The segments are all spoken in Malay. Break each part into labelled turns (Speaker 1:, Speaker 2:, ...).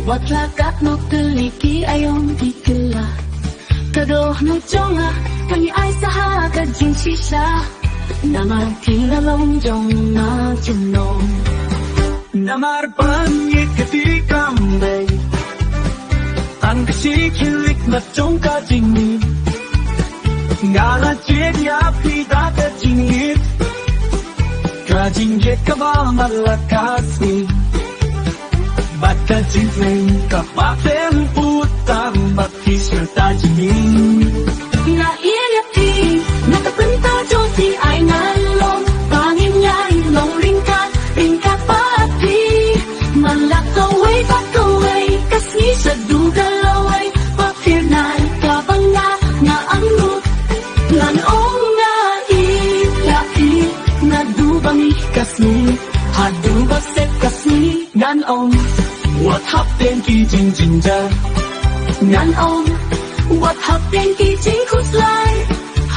Speaker 1: Wat lakat no teliki ayong dikela Kadoh no jonga Kami ay saha kajing sisa Nama tilalong jong na jenong
Speaker 2: Namar pangit ketika mbay Ang kasikilik na jong kajingni Ngala jadi api da kajingit Kajingit ka ba malakas ni Bata jingling kapaten putang Bakisir tajingin
Speaker 1: Na iyapi Nakapenta joti ay nalong Pangin niya'y long ringkat pati Malakaway bakaway Kasi sa dugalaway Papir na'y kabanga Nga angot Lanong nga iyapi Nadubang ikasni Hadubang sekasni Ganong
Speaker 2: What happened ki jing jing ja
Speaker 1: Ganong What happened ki jing kuslay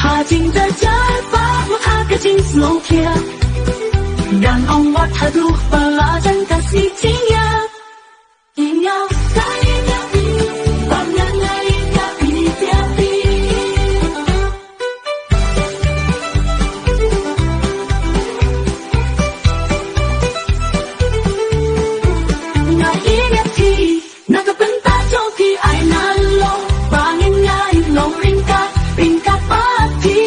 Speaker 1: Ha jing da jai pa Maka ka jing slow kia Ganong what hadu Pala jan kasi jing ya Inga kaya yapi Pagyan ngay yapi yapi Nakapenta joki ay nalong Pangin nga'y long ringkat pati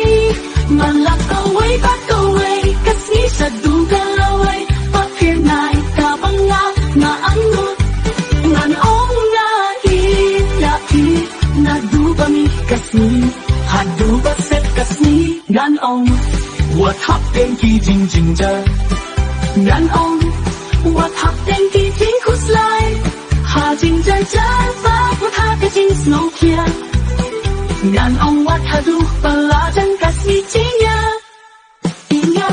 Speaker 1: Malakaway bakaway Kasi sa dugalaway Papir na'y kabanga Nga angot Nganong nga ilapi Nadubang ikasni Hadubang sekasni Ganong
Speaker 2: What happened ki jing jing ja
Speaker 1: Ganong What happened ki jing kuslay Ha jing ja jai pa Maka ka jing slow kia Ganong what hadu Pala jan kasi jing ya Inga